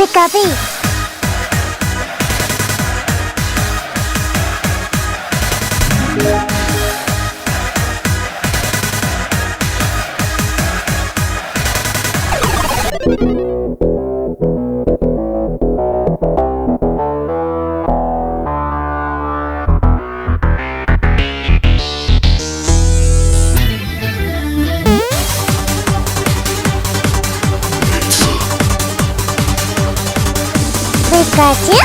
Pikachu. Pikachu.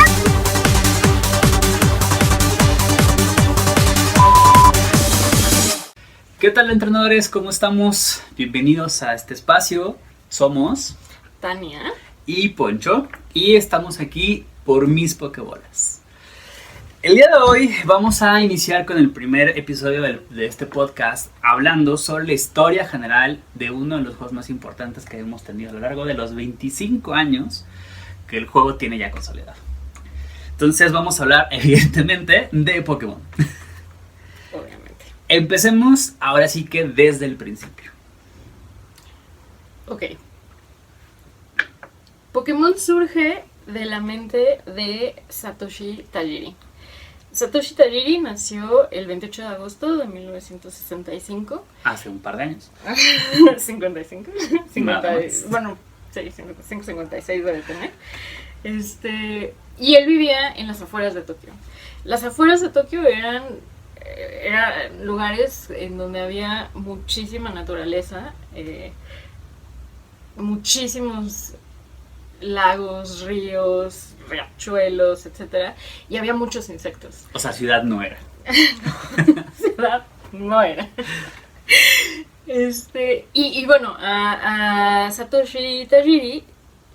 ¿Qué tal, entrenadores? ¿Cómo estamos? Bienvenidos a este espacio. Somos Tania y Poncho y estamos aquí por mis Pokébolas. El día de hoy vamos a iniciar con el primer episodio de este podcast hablando sobre la historia general de uno de los juegos más importantes que hemos tenido a lo largo de los 25 años que el juego tiene ya consolidado. Entonces vamos a hablar evidentemente de Pokémon. obviamente. Empecemos ahora sí que desde el principio. Ok. Pokémon surge de la mente de Satoshi Tajiri. Satoshi Tajiri nació el 28 de agosto de 1965. Hace un par de años. 55. Nada más. Bueno, sí, 55, 56 debe tener. Y él vivía en las afueras de Tokio. Las afueras de Tokio eran lugares en donde había muchísima naturaleza, muchísimos lagos, ríos, riachuelos, etcétera, y había muchos insectos. O sea, ciudad no era. Ciudad no era. Y bueno, a Satoshi Tajiri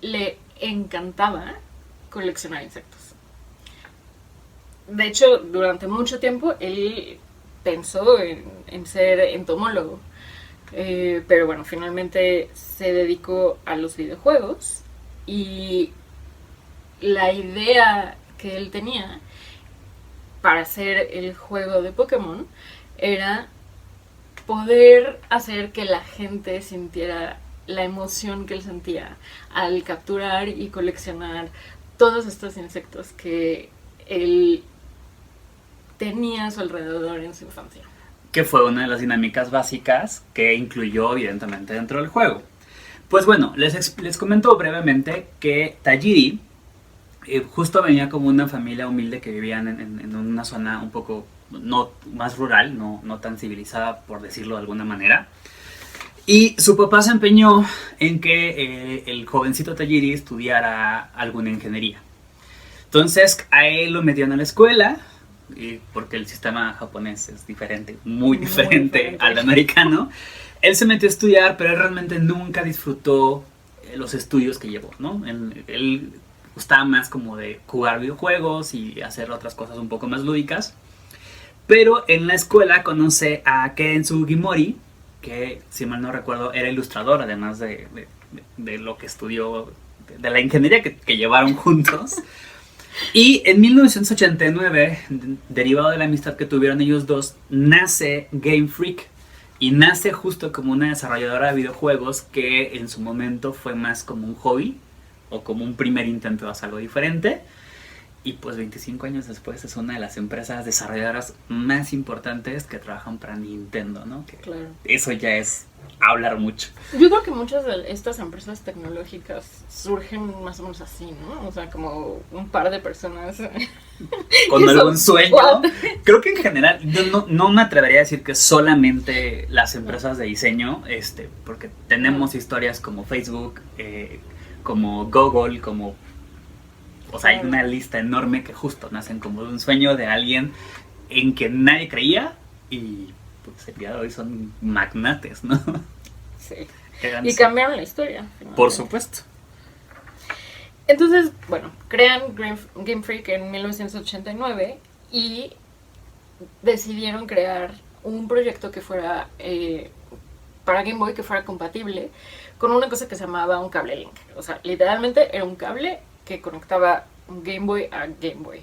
le encantaba coleccionar insectos. De hecho, durante mucho tiempo él pensó en ser entomólogo. Pero bueno, finalmente se dedicó a los videojuegos y la idea que él tenía para hacer el juego de Pokémon era poder hacer que la gente sintiera la emoción que él sentía al capturar y coleccionar todos estos insectos que él tenía a su alrededor en su infancia. Que fue una de las dinámicas básicas que incluyó evidentemente dentro del juego. Pues bueno, les comento brevemente que Tajiri justo venía como una familia humilde que vivían en una zona un poco más rural, no tan civilizada, por decirlo de alguna manera. Y su papá se empeñó en que el jovencito Tajiri estudiara alguna ingeniería. Entonces a él lo metieron a la escuela, porque el sistema japonés es diferente, muy diferente al americano. Él se metió a estudiar, pero él realmente nunca disfrutó los estudios que llevó, ¿no? Él gustaba más como de jugar videojuegos y hacer otras cosas un poco más lúdicas. Pero en la escuela conoce a Ken Sugimori, que si mal no recuerdo era ilustrador, además de lo que estudió, de la ingeniería que llevaron juntos. Y en 1989, derivado de la amistad que tuvieron ellos dos, nace Game Freak. Y nace justo como una desarrolladora de videojuegos que en su momento fue más como un hobby o como un primer intento de hacer algo diferente. Y pues 25 años después es una de las empresas desarrolladoras más importantes que trabajan para Nintendo, ¿no? Que Claro. Eso ya es hablar mucho. Yo creo que muchas de estas empresas tecnológicas surgen más o menos así, ¿no? O sea, como un par de personas Con algún Son sueño. cuatro. Creo que en general, yo no me atrevería a decir que solamente las empresas de diseño, porque tenemos historias como Facebook, como Google, como... O sea, hay una lista enorme que justo nacen como de un sueño de alguien en que nadie creía y pues el día de hoy son magnates, ¿no? Sí. Eran- Y cambiaron la historia. Por supuesto. Entonces, bueno, crean Game Freak en 1989 y decidieron crear un proyecto que fuera para Game Boy, que fuera compatible con una cosa que se llamaba un cable link. O sea, literalmente era un cable que conectaba un Game Boy a Game Boy.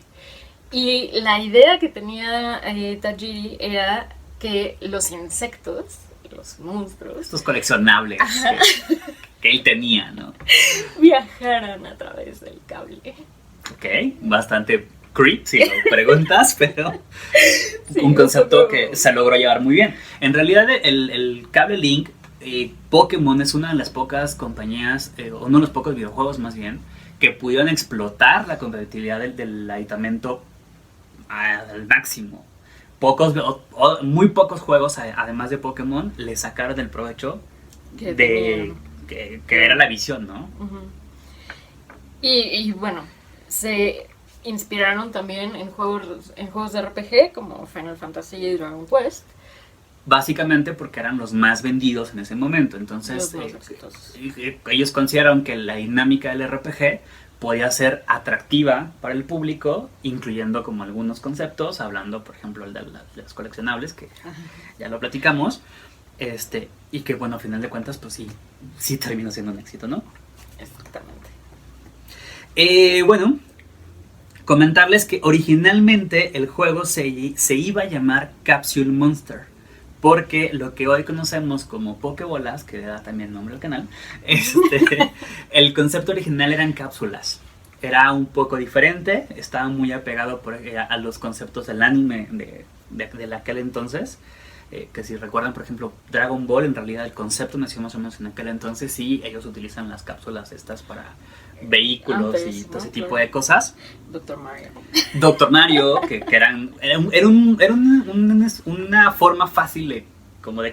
Y la idea que tenía Tajiri era que los insectos, los monstruos, Estos coleccionables. que él tenía, ¿no? Viajaran a través del cable. Ok, bastante creep si lo preguntas, pero Sí, un concepto un poco- que se logró llevar muy bien. En realidad el cable link, Pokémon es una de las pocas compañías, uno de los pocos videojuegos más bien, que pudieron explotar la competitividad del aditamento al máximo. Muy pocos juegos, además de Pokémon, le sacaron el provecho Que de que era la visión, ¿no? Ujú. Y bueno, se inspiraron también en juegos de RPG como Final Fantasy y Dragon Quest. Básicamente porque eran los más vendidos en ese momento. Entonces, Los más exitosos. ellos consideraron que la dinámica del RPG podía ser atractiva para el público, incluyendo como algunos conceptos, hablando, por ejemplo, el de las coleccionables, que ya lo platicamos, y que, bueno, a final de cuentas, pues sí terminó siendo un éxito, ¿no? Exactamente. Bueno, comentarles que originalmente el juego se iba a llamar Capsule Monster, porque lo que hoy conocemos como Pokébolas, que da también nombre al canal, el concepto original eran cápsulas. Era un poco diferente, estaba muy apegado a los conceptos del anime de aquel entonces. Que si recuerdan, por ejemplo, Dragon Ball, en realidad el concepto nació más o menos en aquel entonces, y ellos utilizan las cápsulas estas para vehículos Antes, y todo ¿no? ese tipo Claro. de cosas. Doctor Mario. Doctor Mario, que era una forma fácil de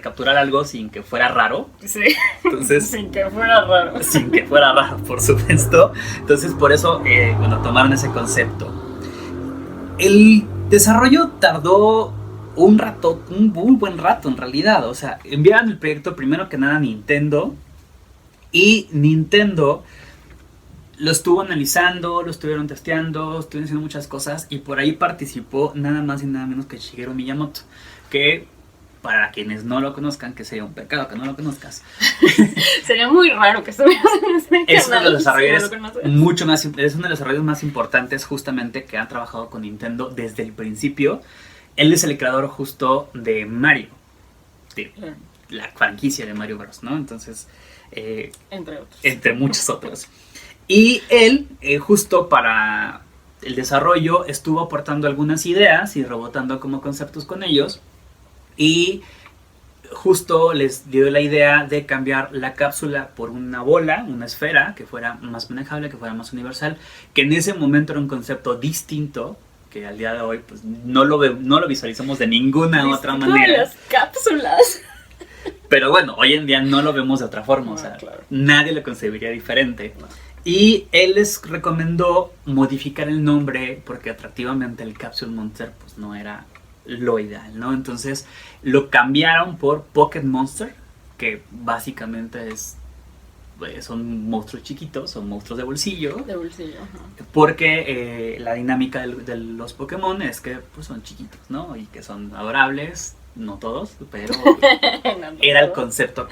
capturar algo sin que fuera raro. Sí. Entonces, Sin que fuera raro. sin que fuera raro, por supuesto. Entonces, por eso, tomaron ese concepto. El desarrollo tardó un muy buen rato en realidad. O sea, enviaron el proyecto primero que nada a Nintendo, y Nintendo lo estuvo analizando, lo estuvieron testeando, estuvieron haciendo muchas cosas, y por ahí participó nada más y nada menos que Shigeru Miyamoto, que para quienes no lo conozcan, que sería un pecado que no lo conozcas, Sería muy raro que estuvieras en ese es uno de canal los si no desarrolladores lo conoces. es uno de los desarrolladores más importantes, justamente, que han trabajado con Nintendo desde el principio. Él es el creador justo de Mario, de Claro, la franquicia de Mario Bros, ¿no? Entonces, entre otros. entre muchos otros. Y él, justo para el desarrollo, estuvo aportando algunas ideas y rebotando como conceptos con ellos, y justo les dio la idea de cambiar la cápsula por una bola, una esfera, que fuera más manejable, que fuera más universal, que en ese momento era un concepto distinto, que al día de hoy pues no lo visualizamos de ninguna otra Todas manera. las cápsulas. Pero bueno, hoy en día no lo vemos de otra forma, o sea, Claro. nadie lo concebiría diferente. No. Y él les recomendó modificar el nombre porque atractivamente el Capsule Monster pues no era lo ideal, ¿no? Entonces lo cambiaron por Pocket Monster, que básicamente son monstruos chiquitos, son monstruos de bolsillo, De bolsillo. Ajá. porque la dinámica de los Pokémon es que pues, son chiquitos, ¿no? Y que son adorables, no todos, pero era el concepto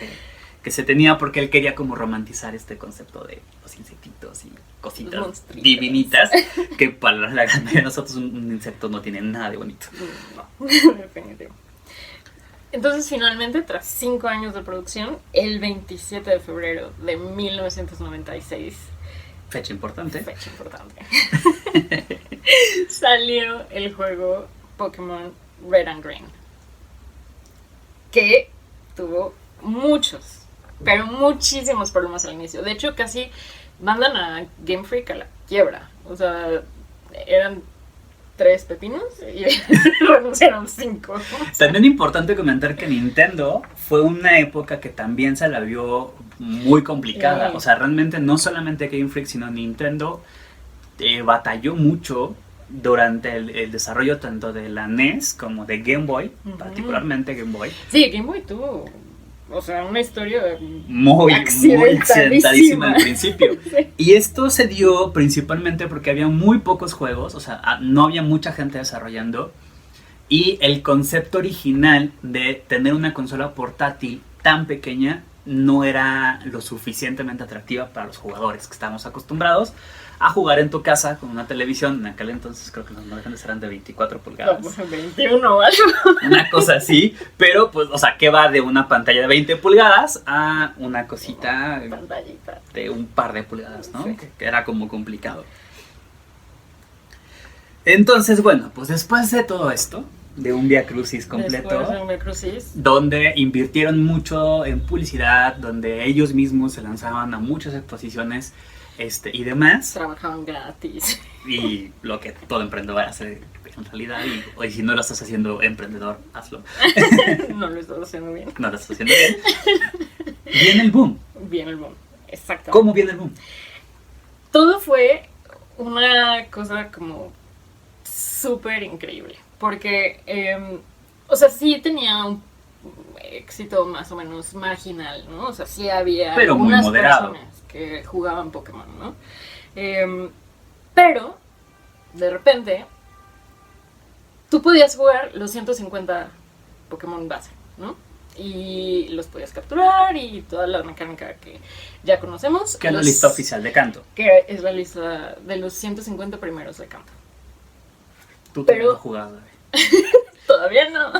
que se tenía, porque él quería como romantizar este concepto de los insectitos y cositas Monstruitos. divinitas, que para la gran mayoría de nosotros un insecto no tiene nada de bonito. No, definitivo. Entonces, finalmente, tras 5 años de producción, el 27 de febrero de 1996, Fecha importante. fecha importante, salió el juego Pokémon Red and Green, que tuvo muchos, pero muchísimos problemas al inicio. De hecho, casi mandan a Game Freak a la quiebra. O sea, eran 3 pepinos y renunciaron 5. También importante comentar que Nintendo fue una época que también se la vio muy complicada. Sí. O sea, realmente no solamente Game Freak, sino Nintendo batalló mucho durante el desarrollo tanto de la NES como de Game Boy, particularmente Game Boy. Sí, Game Boy tuvo, o sea, una historia Muy accidentadísima al principio. Sí. Y esto se dio principalmente porque había muy pocos juegos, o sea, no había mucha gente desarrollando, y el concepto original de tener una consola portátil tan pequeña no era lo suficientemente atractiva para los jugadores que estábamos acostumbrados a jugar en tu casa con una televisión. En aquel entonces creo que los modelos eran de 24 pulgadas. No, pues 21 o algo. Una cosa así, pero pues, o sea, que va de una pantalla de 20 pulgadas a una cosita Pantallita. de un par de pulgadas, ¿no? Sí. Que era como complicado. Entonces, bueno, pues después de todo esto, de un Via Crucis completo, Después de un Via Crucis, donde invirtieron mucho en publicidad, donde ellos mismos se lanzaban a muchas exposiciones y demás, trabajaban gratis. y lo que todo emprendedor hace en realidad, y si no lo estás haciendo emprendedor, hazlo. No lo estás haciendo bien. No lo estás haciendo bien. Viene el boom. Viene el boom. Exactamente. ¿Cómo viene el boom? Todo fue una cosa como súper increíble. Porque, o sea, sí tenía un éxito más o menos marginal, ¿no? O sea, sí había pero muy algunas moderado. personas que jugaban Pokémon, ¿no? Pero, de repente, tú podías jugar los 150 Pokémon base, ¿no? Y los podías capturar y toda la mecánica que ya conocemos. Que es la lista oficial de Kanto. Que es la lista de los 150 primeros de campo. Tú Pero- también has jugado, David. Todavía no.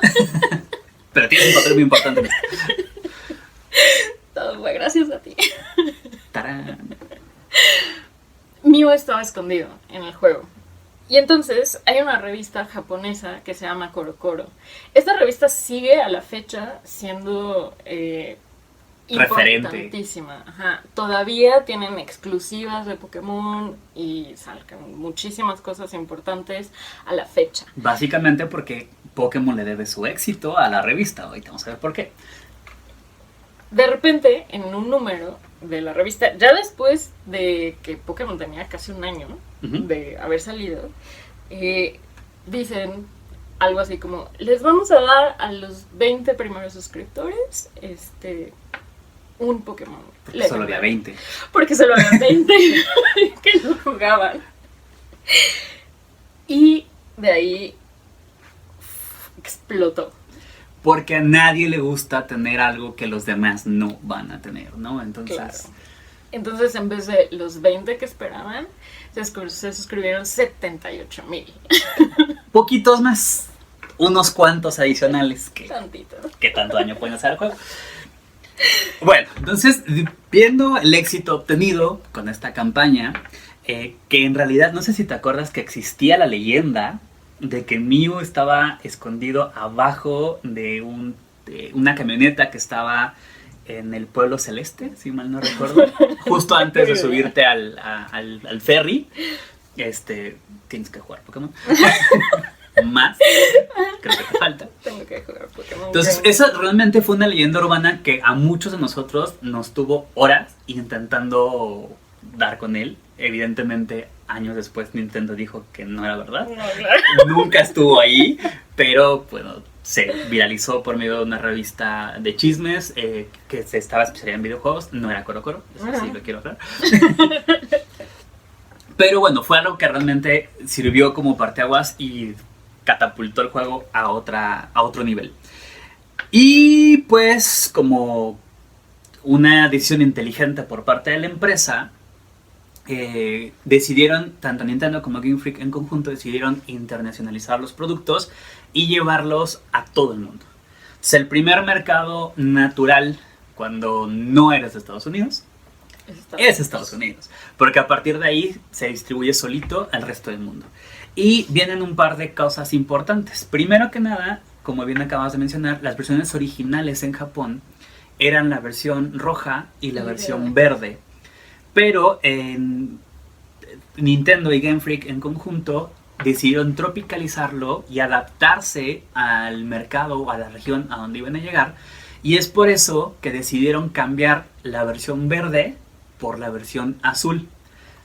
Pero tienes un papel muy importante en esto. Todo fue gracias a ti. ¡Tarán! Mew estaba escondido en el juego. Y entonces hay una revista japonesa que se llama Coro Coro. Esta revista sigue a la fecha siendo Referente. importantísima. Ajá. Todavía tienen exclusivas de Pokémon y sacan muchísimas cosas importantes a la fecha. Básicamente porque Pokémon le debe su éxito a la revista. Ahorita vamos a ver por qué. De repente, en un número de la revista, ya después de que Pokémon tenía casi un año Ujú. de haber salido, dicen algo así como, les vamos a dar a los 20 primeros suscriptores un Pokémon. Porque solo había legendario". 20. Porque solo había 20 que no jugaban. Y de ahí explotó. Porque a nadie le gusta tener algo que los demás no van a tener, ¿no? Entonces, Claro. Entonces, en vez de los 20 que esperaban, se suscribieron 78,000. poquitos más. Unos cuantos adicionales Tantito. que tanto daño pueden hacer al juego. Bueno, entonces, viendo el éxito obtenido con esta campaña, que en realidad, no sé si te acuerdas que existía la leyenda de que Mew estaba escondido abajo de una camioneta que estaba en el pueblo celeste, si mal no recuerdo, justo antes de subirte al ferry. Tienes que jugar Pokémon. Más, creo que te falta. Tengo que jugar Pokémon. Entonces, Go. esa realmente fue una leyenda urbana que a muchos de nosotros nos tuvo horas intentando dar con él. Evidentemente, años después Nintendo dijo que no era verdad. No, claro. Nunca estuvo ahí, pero bueno, se viralizó por medio de una revista de chismes que se estaba especializada en videojuegos. No era Coro Coro, eso sí lo quiero aclarar. Pero bueno, fue algo que realmente sirvió como parteaguas y catapultó el juego a otro nivel. Y pues como una decisión inteligente por parte de la empresa, decidieron, tanto Nintendo como Game Freak en conjunto, decidieron internacionalizar los productos y llevarlos a todo el mundo. Entonces, el primer mercado natural cuando no eres de Estados Unidos es Estados Unidos, porque a partir de ahí se distribuye solito al resto del mundo. Y vienen un par de cosas importantes. Primero que nada, como bien acabas de mencionar, las versiones originales en Japón eran la versión roja y la versión verde. Pero en Nintendo y Game Freak en conjunto decidieron tropicalizarlo y adaptarse al mercado o a la región a donde iban a llegar. Y es por eso que decidieron cambiar la versión verde por la versión azul.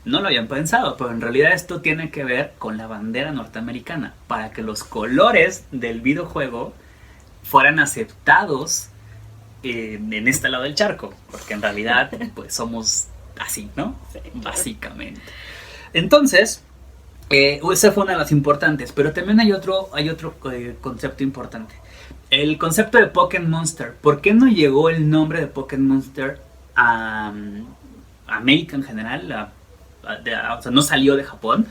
No lo habían pensado, pero en realidad esto tiene que ver con la bandera norteamericana, para que los colores del videojuego fueran aceptados en este lado del charco, porque en realidad pues somos así, ¿no? Sí, claro. Básicamente. Entonces, esa fue una de las importantes, pero también hay otro concepto importante. el concepto de Pokémon Monster. ¿Por qué no llegó el nombre de Pokémon Monster a América en general? O sea, no salió de Japón.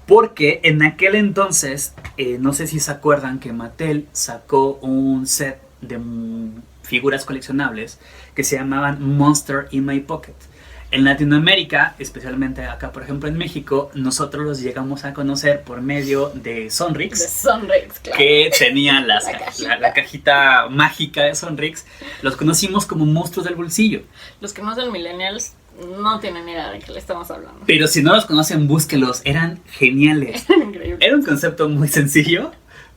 Porque en aquel entonces, no sé si se acuerdan que Mattel sacó un set de figuras coleccionables que se llamaban Monster in My Pocket. En Latinoamérica, especialmente acá por ejemplo en México, nosotros los llegamos a conocer por medio de Sonrix. De Sonrix, claro. Que tenía la cajita mágica de Sonrix. Los conocimos como monstruos del bolsillo. Los que no son millennials no tienen idea de qué le estamos hablando. Pero si no los conocen, búsquelos. Eran geniales. Increíble. Era un concepto muy sencillo,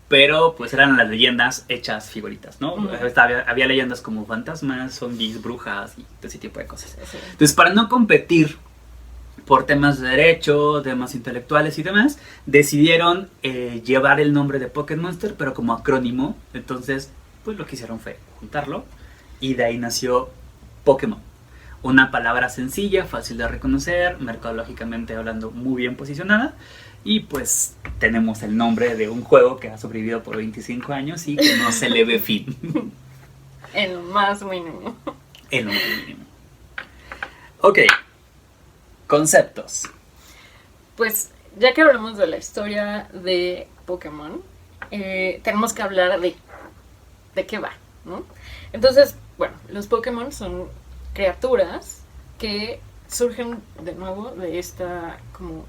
pero pues eran las leyendas hechas figuritas, ¿no? Había leyendas como fantasmas, zombies, brujas y ese tipo de cosas. Sí. Entonces, para no competir por temas de derecho, temas intelectuales y demás, decidieron llevar el nombre de Pokémon Monster, pero como acrónimo. Entonces, pues lo que hicieron fue juntarlo y de ahí nació Pokémon. Una palabra sencilla, fácil de reconocer, mercadológicamente hablando muy bien posicionada. Y pues tenemos el nombre de un juego que ha sobrevivido por 25 años y que no se le ve fin. En lo más mínimo. En lo más mínimo. Ok. Conceptos. Pues ya que hablamos de la historia de Pokémon, tenemos que hablar de qué va, ¿no? Entonces, bueno, los Pokémon son criaturas que surgen de nuevo de esta como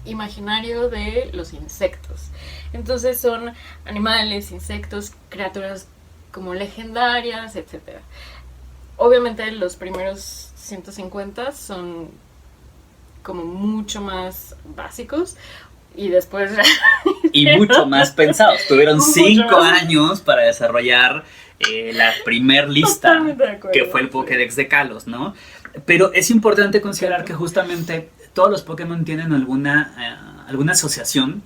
imaginario de los insectos. Entonces son animales, insectos, criaturas como legendarias, etc. Obviamente los primeros 150 son como mucho más básicos y después y mucho más pensados. Tuvieron 5 años para desarrollar la primer lista, que fue el Pokédex de Kalos, ¿no? Pero es importante considerar que justamente todos los Pokémon tienen alguna asociación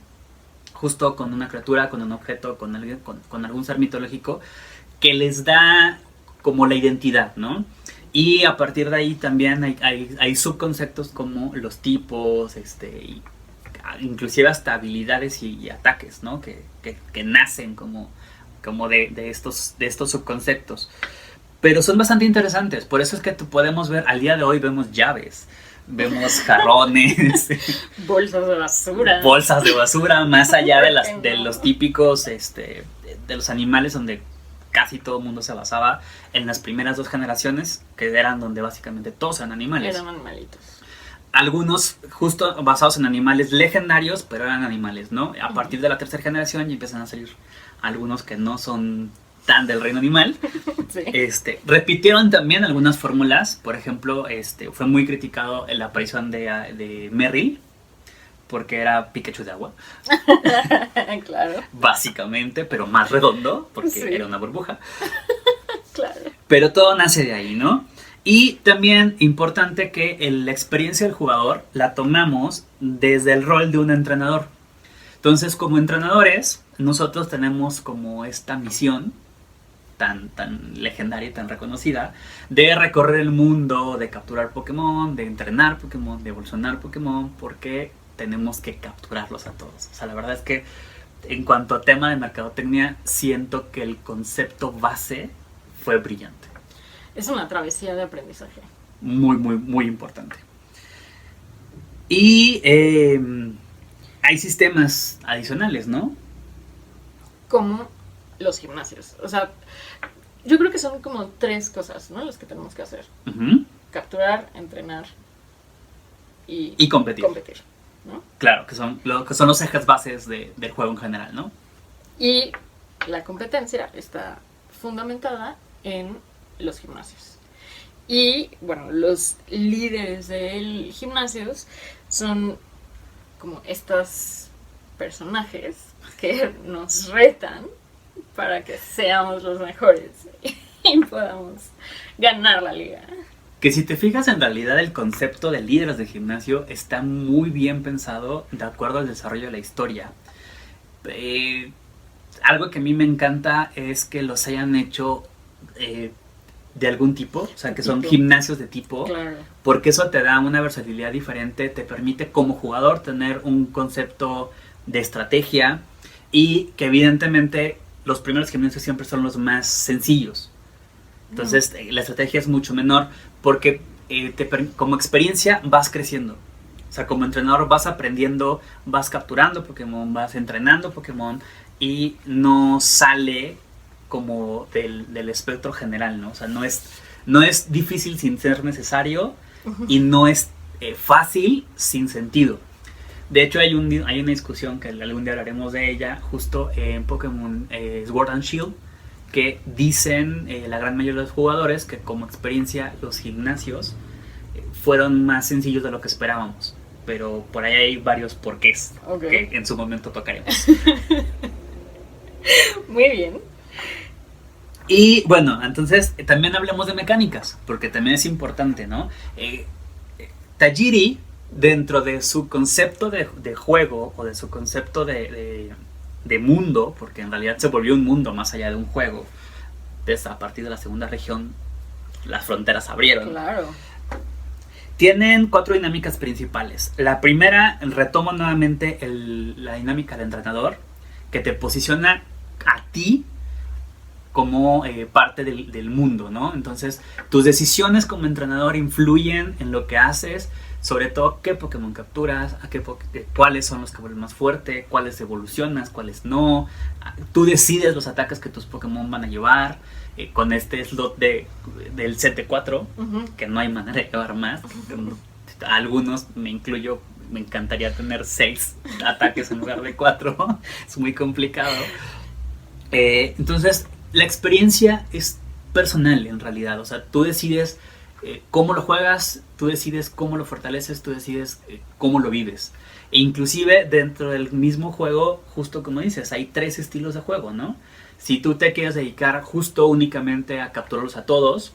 justo con una criatura, con un objeto, con algún ser mitológico que les da como la identidad, ¿no? Y a partir de ahí también hay subconceptos como los tipos, inclusive hasta habilidades y ataques, ¿no? Que nacen como de estos subconceptos. Pero son bastante interesantes, por eso es que podemos ver, al día de hoy vemos llaves, vemos jarrones, bolsas de basura, más allá de los típicos, de los animales donde casi todo el mundo se basaba en las primeras 2 generaciones, que eran donde básicamente todos eran animales. Eran animalitos. Algunos justo basados en animales legendarios, pero eran animales, ¿no? A partir de la 3ª generación ya empiezan a salir algunos que no son tan del reino animal. Sí. Repitieron también algunas fórmulas. Por ejemplo, fue muy criticado la aparición de Merrill, porque era Pikachu de agua. Claro. Básicamente, pero más redondo, porque sí, era una burbuja. Claro. Pero todo nace de ahí, ¿no? Y también importante que la experiencia del jugador la tomamos desde el rol de un entrenador. Entonces, como entrenadores, nosotros tenemos como esta misión tan legendaria y tan reconocida de recorrer el mundo, de capturar Pokémon, de entrenar Pokémon, de evolucionar Pokémon, porque tenemos que capturarlos a todos. O sea, la verdad es que en cuanto a tema de mercadotecnia, siento que el concepto base fue brillante. Es una travesía de aprendizaje. Muy, muy, muy importante. Y hay sistemas adicionales, ¿no? Como los gimnasios. O sea, yo creo que son como 3 cosas, ¿no? Las que tenemos que hacer. Uh-huh. Capturar, entrenar y competir. ¿No? Claro, que son los ejes bases del juego en general, ¿no? Y la competencia está fundamentada en los gimnasios. Y, bueno, los líderes de gimnasios son como estos personajes que nos retan para que seamos los mejores y podamos ganar la liga. Que si te fijas, en realidad el concepto de líderes de gimnasio está muy bien pensado de acuerdo al desarrollo de la historia. Algo que a mí me encanta es que los hayan hecho de algún tipo, o sea, que son gimnasios de tipo, claro, porque eso te da una versatilidad diferente, te permite como jugador tener un concepto de estrategia y que evidentemente los primeros gimnasios siempre son los más sencillos. Entonces la estrategia es mucho menor porque como experiencia vas creciendo. O sea, como entrenador vas aprendiendo, vas capturando Pokémon, vas entrenando Pokémon y no sale como del espectro general, ¿no? O sea, no es difícil sin ser necesario y no es fácil sin sentido. De hecho, hay una discusión que algún día hablaremos de ella, justo en Pokémon Sword and Shield, que dicen la gran mayoría de los jugadores que como experiencia los gimnasios fueron más sencillos de lo que esperábamos. Pero por ahí hay varios porqués que en su momento tocaremos. Muy bien. Y bueno, entonces también hablemos de mecánicas, porque también es importante, ¿no? Tajiri, dentro de su concepto de juego o de su concepto de mundo, porque en realidad se volvió un mundo más allá de un juego, desde a partir de la segunda región las fronteras se abrieron. Claro. Tienen 4 dinámicas principales. La primera, retomo nuevamente la dinámica del entrenador, que te posiciona a ti como parte del mundo, ¿no? Entonces, tus decisiones como entrenador influyen en lo que haces, sobre todo qué Pokémon capturas, cuáles son los que vuelven más fuerte, cuáles evolucionas, cuáles no. Tú decides los ataques que tus Pokémon van a llevar. Con este slot del set de 4, que no hay manera de llevar más. Algunos, me incluyo, me encantaría tener 6 ataques en lugar de 4. Es muy complicado. Entonces, la experiencia es personal en realidad. O sea, tú decides cómo lo juegas, tú decides cómo lo fortaleces, tú decides cómo lo vives. E inclusive dentro del mismo juego, justo como dices, hay 3 estilos de juego, ¿no? Si tú te quieres dedicar justo únicamente a capturarlos a todos,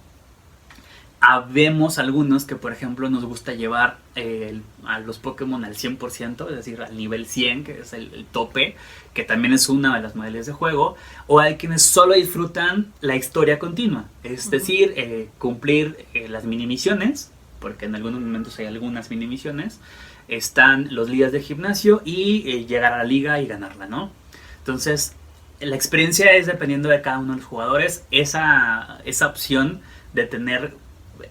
habemos algunos que, por ejemplo, nos gusta llevar a los Pokémon al 100%, es decir, al nivel 100, que es el tope, que también es una de las modalidades de juego, o hay quienes solo disfrutan la historia continua, es decir, cumplir las mini misiones, porque en algunos momentos hay algunas mini misiones, están los días de gimnasio y llegar a la liga y ganarla, ¿no? Entonces, la experiencia es dependiendo de cada uno de los jugadores, esa opción de tener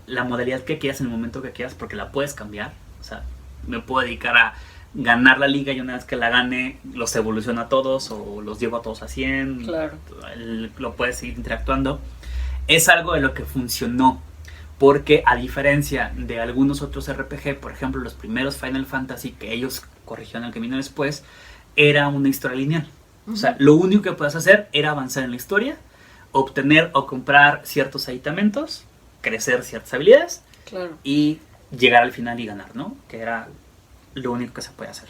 la modalidad que quieras en el momento que quieras, porque la puedes cambiar. O sea, me puedo dedicar a ganar la liga y una vez que la gane los evoluciono a todos o los llevo a todos a 100. Claro. Lo puedes seguir interactuando. Es algo de lo que funcionó, porque a diferencia de algunos otros RPG, por ejemplo los primeros Final Fantasy, que ellos corrigieron el camino después, era una historia lineal. O sea, lo único que puedes hacer era avanzar en la historia, obtener o comprar ciertos aditamentos, crecer ciertas habilidades, claro, y llegar al final y ganar, ¿no? Que era lo único que se puede hacer.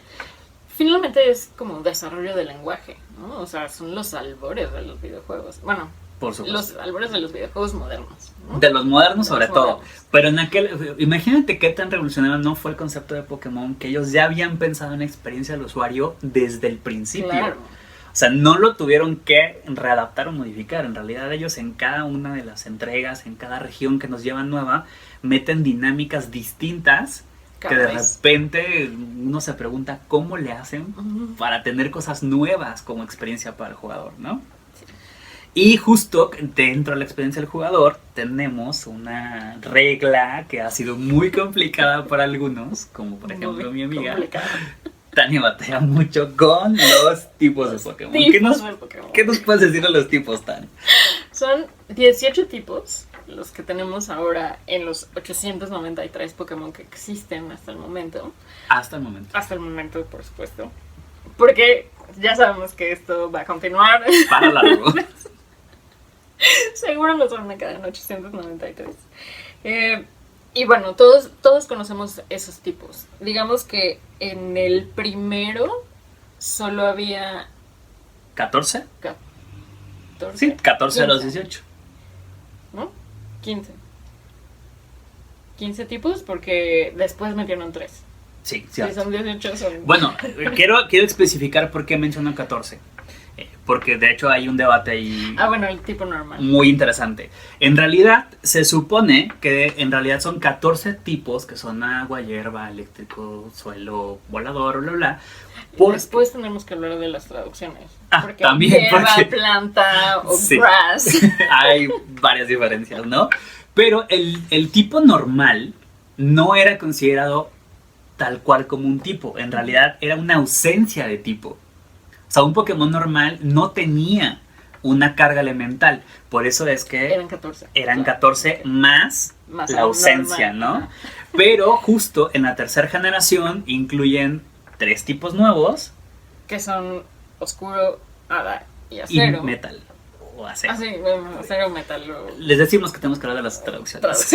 Finalmente es como desarrollo del lenguaje, ¿no? O sea, son los albores de los videojuegos. Bueno, por supuesto, los albores de los videojuegos modernos, ¿no? De los modernos De sobre los todo. modernos. Pero imagínate qué tan revolucionario no fue el concepto de Pokémon, que ellos ya habían pensado en la experiencia del usuario desde el principio. Claro. O sea, no lo tuvieron que readaptar o modificar. En realidad ellos en cada una de las entregas, en cada región que nos llevan nueva, meten dinámicas distintas que de repente uno se pregunta cómo le hacen para tener cosas nuevas como experiencia para el jugador, ¿no? Sí. Y justo dentro de la experiencia del jugador tenemos una regla que ha sido muy complicada para algunos, como por ejemplo mi amiga. Tania batalla mucho con los tipos de Pokémon. ¿Qué nos puedes decir de los tipos, Tania? Son 18 tipos los que tenemos ahora en los 893 Pokémon que existen hasta el momento. Hasta el momento. Hasta el momento, por supuesto. Porque ya sabemos que esto va a continuar. Para largo. Seguro nos van a quedar en 893. Y bueno, todos conocemos esos tipos. Digamos que en el primero solo había... ¿14? 14. Sí, 14 de los 15. 18. ¿No? 15. 15 tipos porque después metieron 3. Sí, Si cierto. son 18 son... Bueno, quiero especificar por qué menciono 14. Porque de hecho hay un debate ahí Bueno, el tipo normal. muy interesante. En realidad, se supone que en realidad son 14 tipos, que son agua, hierba, eléctrico, suelo, volador, bla, bla. Después tenemos que hablar de las traducciones. Porque también, hierba, porque planta o sí, grass. hay varias diferencias, ¿no? Pero el tipo normal no era considerado tal cual como un tipo. En realidad era una ausencia de tipo. O sea, un Pokémon normal no tenía una carga elemental. Por eso es que Eran 14. eran 14 más la ausencia, normal. ¿no? Pero justo en la tercera generación incluyen 3 tipos nuevos. Que son oscuro, hada y Y acero. metal. O acero. Sí, bueno, acero, metal. Les decimos que tenemos que hablar de las traducciones.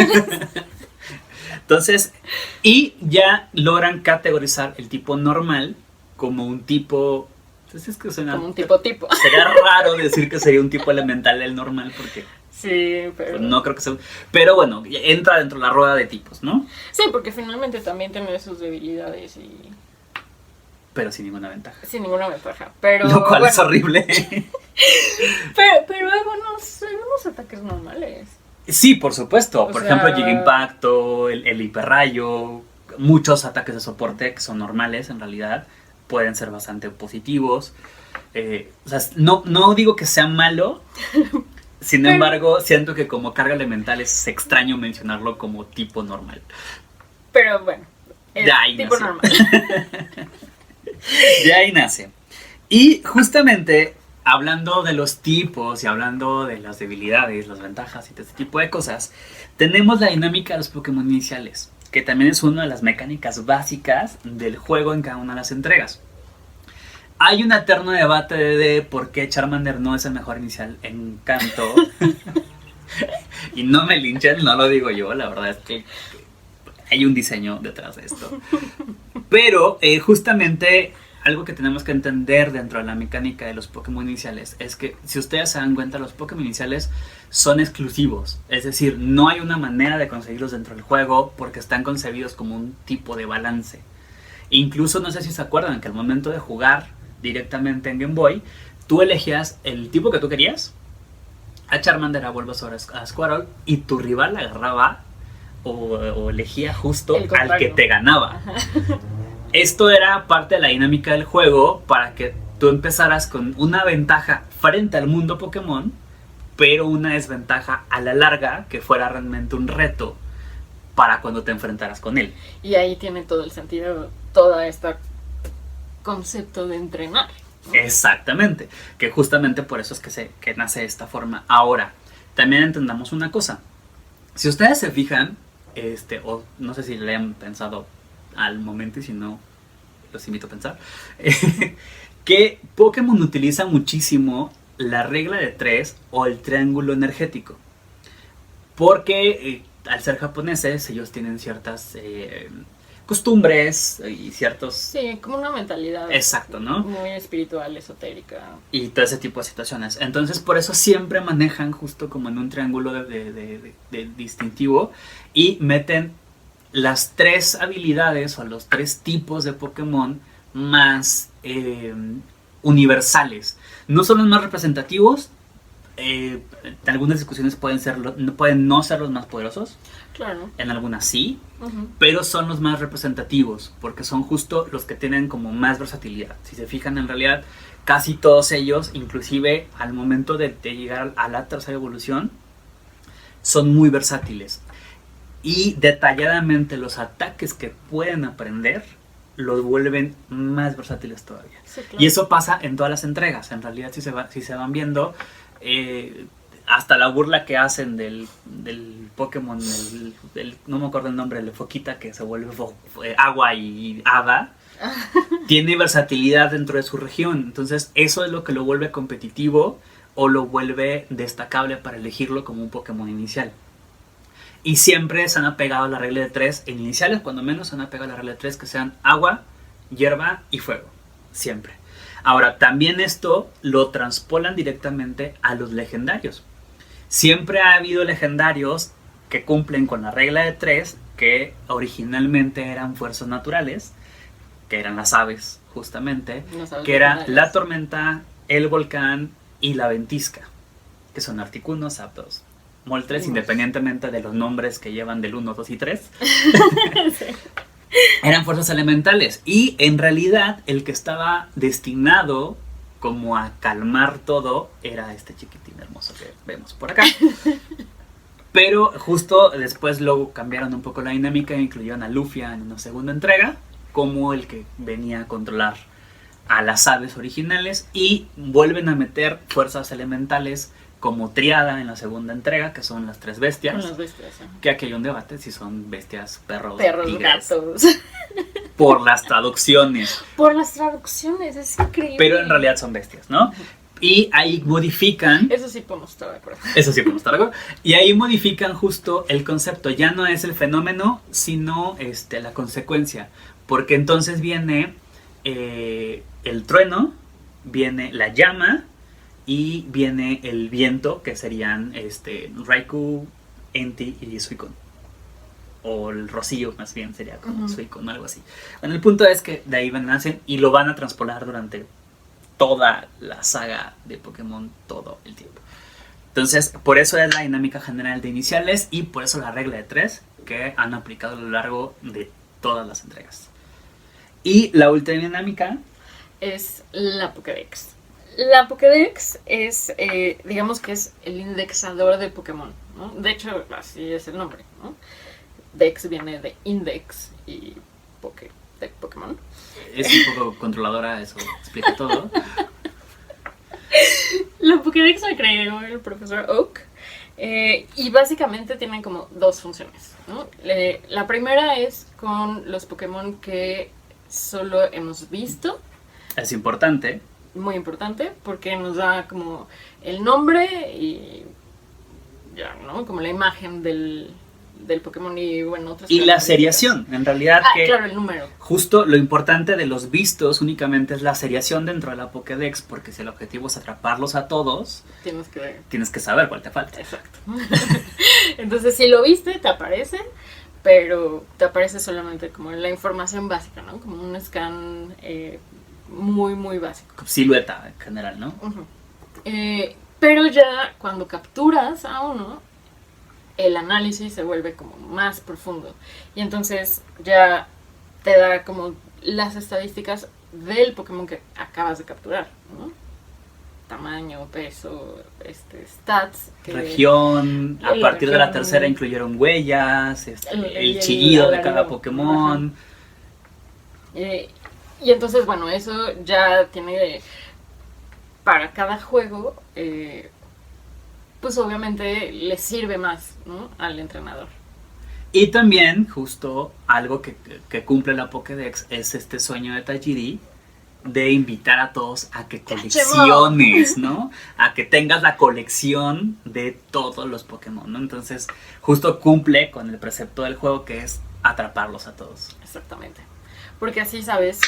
Entonces, y ya logran categorizar el tipo normal como un tipo... Entonces es que suena... Como un tipo. Sería raro decir que sería un tipo elemental el normal porque... Sí, pero... Pues no creo que sea... Pero bueno, entra dentro de la rueda de tipos, ¿no? Sí, porque finalmente también tiene sus debilidades y... Pero sin ninguna ventaja. Sin ninguna ventaja. Pero, Lo cual es bueno, horrible. pero hay buenos ataques normales. Sí, por supuesto. O Por sea- ejemplo, Giga Impacto, el hiperrayo, muchos ataques de soporte que son normales en realidad, pueden ser bastante positivos. O sea, no digo que sea malo, sin embargo, siento que como carga elemental es extraño mencionarlo como tipo normal. Pero bueno, es De ahí tipo nació. normal. De ahí nace. Y justamente hablando de los tipos y hablando de las debilidades, las ventajas y de este tipo de cosas, tenemos la dinámica de los Pokémon iniciales, que también es una de las mecánicas básicas del juego en cada una de las entregas. Hay un eterno debate de por qué Charmander no es el mejor inicial en Kanto. Y no me linchen, no lo digo yo, la verdad es que hay un diseño detrás de esto. Pero justamente algo que tenemos que entender dentro de la mecánica de los Pokémon iniciales es que, si ustedes se dan cuenta, los Pokémon iniciales son exclusivos. Es decir, no hay una manera de conseguirlos dentro del juego porque están concebidos como un tipo de balance. Incluso, no sé si se acuerdan que al momento de jugar directamente en Game Boy, tú elegías el tipo que tú querías. A Charmander, a Bulbasaur, a Squirtle, y tu rival agarraba o elegía justo El al contrario. que te ganaba. Esto era parte de la dinámica del juego para que tú empezaras con una ventaja frente al mundo Pokémon, pero una desventaja a la larga que fuera realmente un reto para cuando te enfrentaras con él. Y ahí tiene todo el sentido, todo este concepto de entrenar. ¿no? Exactamente, que justamente por eso es que nace de esta forma. Ahora, también entendamos una cosa. Si ustedes se fijan, o no sé si le han pensado al momento, y si no, los invito a pensar, que Pokémon utiliza muchísimo la regla de 3 o el triángulo energético. Porque al ser japoneses, ellos tienen ciertas costumbres y ciertos... Sí, como una mentalidad. Exacto, ¿no? Muy espiritual, esotérica. Y todo ese tipo de situaciones. Entonces, por eso siempre manejan justo como en un triángulo de distintivo y meten las 3 habilidades o los 3 tipos de Pokémon más universales. No son los más representativos. En algunas discusiones pueden no ser los más poderosos. Claro. En algunas sí. Uh-huh. Pero son los más representativos, porque son justo los que tienen como más versatilidad. Si se fijan, en realidad, casi todos ellos, inclusive al momento de llegar a la tercera evolución, son muy versátiles. Y detalladamente los ataques que pueden aprender los vuelven más versátiles todavía. Sí, claro. Y eso pasa en todas las entregas. En realidad, si se van viendo... hasta la burla que hacen del Pokémon, no me acuerdo el nombre, el de Foquita, que se vuelve agua y hada, tiene versatilidad dentro de su región. Entonces eso es lo que lo vuelve competitivo o lo vuelve destacable para elegirlo como un Pokémon inicial. Y siempre se han apegado a la regla de 3, en iniciales cuando menos se han apegado a la regla de 3, que sean agua, hierba y fuego, siempre. Ahora, también esto lo transpolan directamente a los legendarios. Siempre ha habido legendarios que cumplen con la regla de 3, que originalmente eran fuerzas naturales, que eran las aves, justamente, No sabes que era legendarias. la tormenta, el Volcán y la Ventisca, que son Articuno, Zapdos, Moltres, independientemente de los nombres que llevan del 1, 2 y 3. Sí. Eran fuerzas elementales y en realidad el que estaba destinado como a calmar todo era este chiquitín hermoso que vemos por acá. Pero justo después luego cambiaron un poco la dinámica e incluyeron a Lufia en una segunda entrega como el que venía a controlar a las aves originales y vuelven a meter fuerzas elementales como triada en la segunda entrega, que son las 3 bestias. Con las bestias, ¿eh? Que aquí hay un debate si son bestias, perros, tigres, gatos. Por las traducciones. Por las traducciones, es increíble. Pero en realidad son bestias, ¿no? Y ahí modifican... Eso sí podemos estar de acuerdo. Eso sí podemos estar de acuerdo. Y ahí modifican justo el concepto. Ya no es el fenómeno, sino la consecuencia. Porque entonces viene el trueno, viene la llama y viene el viento, que serían Raikou, Entei y Suicune. O el rocío, más bien, sería como Suicune, algo así. Bueno, el punto es que de ahí nacen y lo van a transpolar durante toda la saga de Pokémon todo el tiempo. Entonces, por eso es la dinámica general de iniciales y por eso la regla de 3 que han aplicado a lo largo de todas las entregas. Y la última dinámica es la Pokédex. La Pokédex es, digamos que es el indexador de Pokémon, ¿no? De hecho, así es el nombre, ¿no? Dex viene de index y de Pokémon. Es un poco controladora, eso explica todo. La Pokédex la creó el profesor Oak. Y básicamente tienen como 2 funciones, ¿no? La primera es con los Pokémon que solo hemos visto. Es importante. Muy importante porque nos da como el nombre y ya, ¿no? Como la imagen del Pokémon y bueno, otras. Y la seriación, en realidad. Claro, el número. Justo lo importante de los vistos únicamente es la seriación dentro de la Pokédex, porque si el objetivo es atraparlos a todos, tienes que saber cuál te falta. Exacto. Entonces, si lo viste, te aparece, pero te aparece solamente como la información básica, ¿no? Como un scan muy, muy básico. Silueta en general, ¿no? Pero ya cuando capturas a uno, el análisis se vuelve como más profundo. Y entonces ya te da como las estadísticas del Pokémon que acabas de capturar, ¿no? Tamaño, peso, stats. Región, a partir de la tercera incluyeron huellas, el chillido de cada Pokémon. Y entonces, bueno, eso ya tiene para cada juego, pues obviamente le sirve más, ¿no? Al entrenador. Y también, justo, algo que cumple la Pokédex es este sueño de Tajiri de invitar a todos a que colecciones, ¿no? A que tengas la colección de todos los Pokémon, ¿no? Entonces, justo cumple con el precepto del juego que es atraparlos a todos. Exactamente. Porque así sabes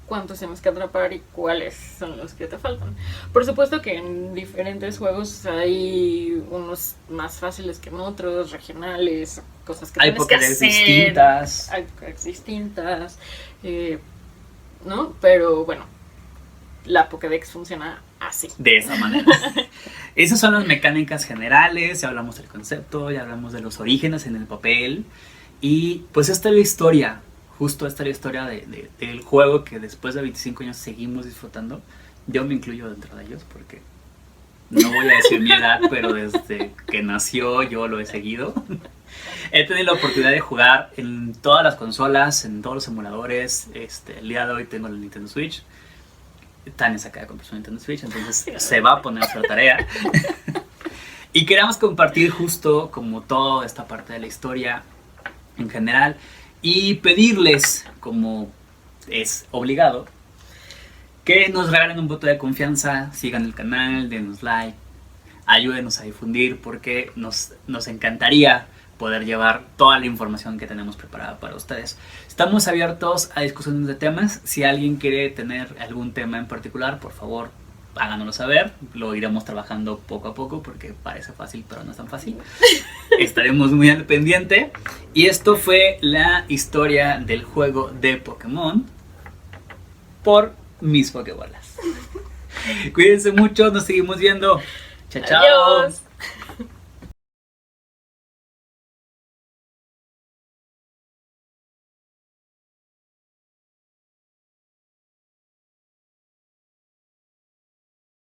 cuántos tienes que atrapar y cuáles son los que te faltan. Por supuesto que en diferentes juegos hay unos más fáciles que en otros, regionales, cosas que tienes que hacer. Hay Pokédex distintas, ¿no? Pero bueno, la Pokédex funciona así. De esa manera. Esas son las mecánicas generales, ya hablamos del concepto, ya hablamos de los orígenes en el papel. Y pues esta es la historia. Justo esta es la historia del juego que después de 25 años seguimos disfrutando. Yo me incluyo dentro de ellos porque no voy a decir mi edad, pero desde que nació yo lo he seguido. He tenido la oportunidad de jugar en todas las consolas, en todos los emuladores. El día de hoy tengo la Nintendo Switch. Tania se acaba de comprar su Nintendo Switch, entonces se va a poner a hacer tarea. Y queremos compartir justo como toda esta parte de la historia en general. Y pedirles, como es obligado, que nos regalen un voto de confianza, sigan el canal, denos like, ayúdenos a difundir porque nos encantaría poder llevar toda la información que tenemos preparada para ustedes. Estamos abiertos a discusiones de temas. Si alguien quiere tener algún tema en particular, por favor, háganoslo saber. Lo iremos trabajando poco a poco porque parece fácil, pero no es tan fácil. Estaremos muy al pendiente. Y esto fue la historia del juego de Pokémon por mis Pokébolas. Cuídense mucho, nos seguimos viendo. Chao, chao. Adiós.